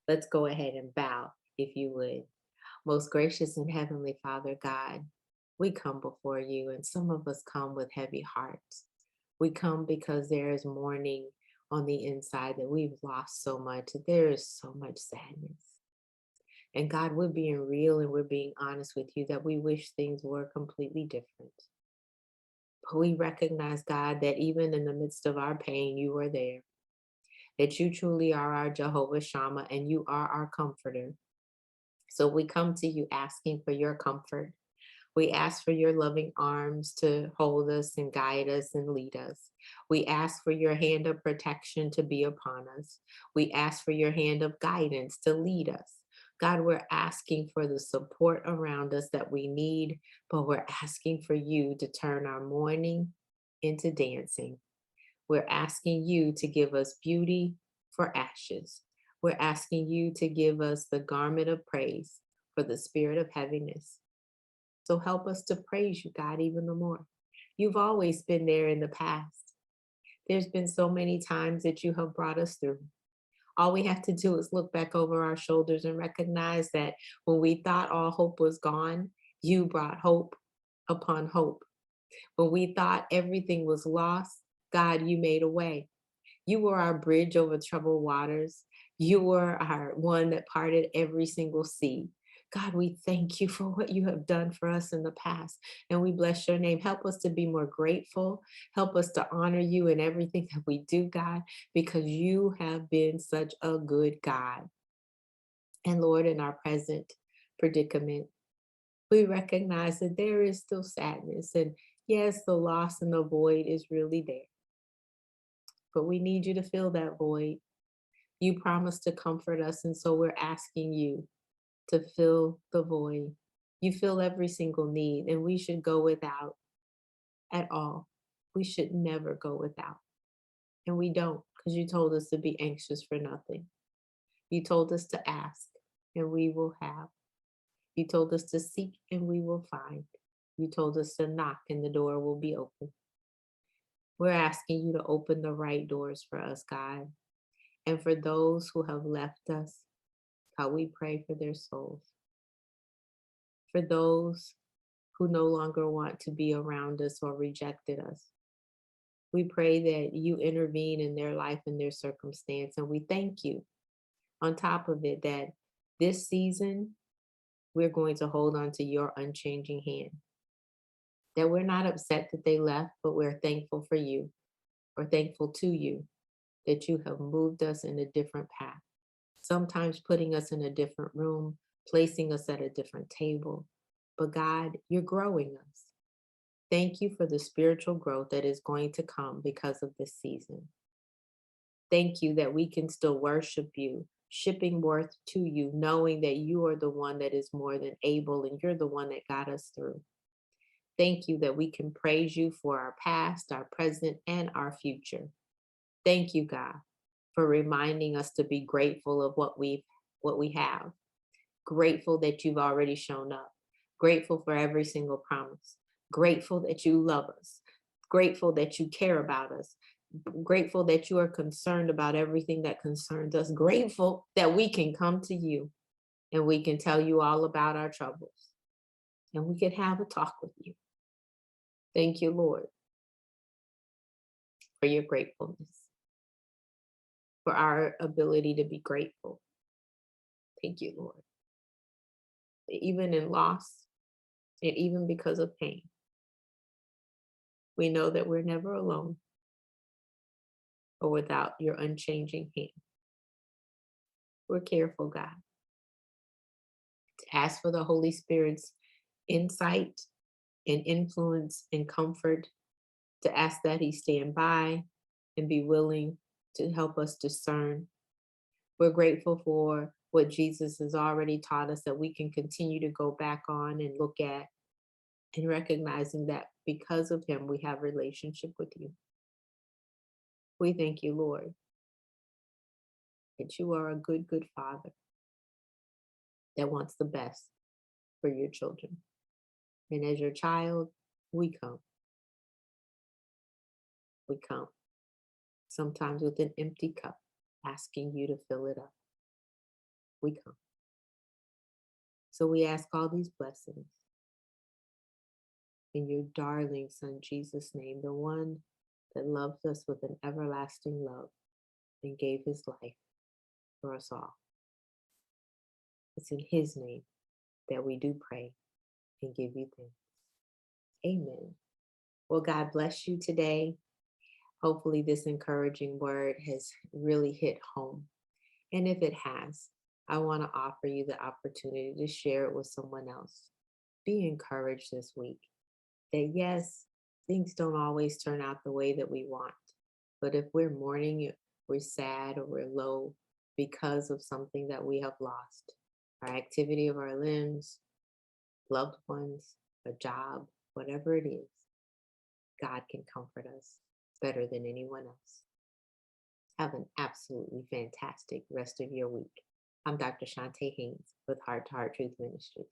Let's go ahead and bow, if you would. Most gracious and heavenly Father God, we come before you, and some of us come with heavy hearts. We come because there is mourning on the inside that we've lost so much, that there is so much sadness. And God, we're being real and we're being honest with you that we wish things were completely different. But we recognize, God, that even in the midst of our pain, you are there, that you truly are our Jehovah Shammah and you are our comforter. So we come to you asking for your comfort. We ask for your loving arms to hold us and guide us and lead us. We ask for your hand of protection to be upon us. We ask for your hand of guidance to lead us. God, we're asking for the support around us that we need, but we're asking for you to turn our mourning into dancing. We're asking you to give us beauty for ashes. We're asking you to give us the garment of praise for the spirit of heaviness. So help us to praise you, God, even the more. You've always been there in the past. There's been so many times that you have brought us through. All we have to do is look back over our shoulders and recognize that when we thought all hope was gone, you brought hope upon hope. When we thought everything was lost, God, you made a way. You were our bridge over troubled waters. You were our one that parted every single sea. God, we thank you for what you have done for us in the past, and we bless your name. Help us to be more grateful. Help us to honor you in everything that we do, God, because you have been such a good God. And Lord, in our present predicament, we recognize that there is still sadness. And yes, the loss and the void is really there, but we need you to fill that void. You promised to comfort us, and so we're asking you to fill the void. You fill every single need, and we should go without at all. We should never go without. And we don't, because you told us to be anxious for nothing. You told us to ask, and we will have. You told us to seek, and we will find. You told us to knock, and the door will be open. We're asking you to open the right doors for us, God. And for those who have left us, God, we pray for their souls. For those who no longer want to be around us or rejected us, we pray that you intervene in their life and their circumstance. And we thank you on top of it that this season, we're going to hold on to your unchanging hand. That we're not upset that they left, but we're thankful for you. We're thankful to you that you have moved us in a different path, sometimes putting us in a different room, placing us at a different table. But God, you're growing us. Thank you for the spiritual growth that is going to come because of this season. Thank you that we can still worship you, shipping worth to you, knowing that you are the one that is more than able and you're the one that got us through. Thank you that we can praise you for our past, our present, and our future. Thank you, God, for reminding us to be grateful of what we have. Grateful that you've already shown up. Grateful for every single promise. Grateful that you love us. Grateful that you care about us. Grateful that you are concerned about everything that concerns us. Grateful that we can come to you and we can tell you all about our troubles and we can have a talk with you. Thank you, Lord, for your gratefulness, for our ability to be grateful. Thank you, Lord. Even in loss and even because of pain, we know that we're never alone or without your unchanging hand. We're careful, God, to ask for the Holy Spirit's insight and influence and comfort, to ask that He stand by and be willing to help us discern. We're grateful for what Jesus has already taught us that we can continue to go back on and look at, and recognizing that because of Him, we have relationship with you. We thank you, Lord, that you are a good, good Father that wants the best for your children. And as your child, we come. We come, sometimes with an empty cup, asking you to fill it up. we come. So we ask all these blessings in your darling Son, Jesus' name, the one that loved us with an everlasting love and gave his life for us all. It's in his name that we do pray and give you thanks. Amen. Well, God bless you today. Hopefully, this encouraging word has really hit home. And if it has, I want to offer you the opportunity to share it with someone else. Be encouraged this week that yes, things don't always turn out the way that we want. But if we're mourning, we're sad, or we're low because of something that we have lost, our activity of our limbs, loved ones, a job, whatever it is, God can comfort us better than anyone else. Have an absolutely fantastic rest of your week. I'm Dr. Chonta Haynes with Heart Truth Ministries.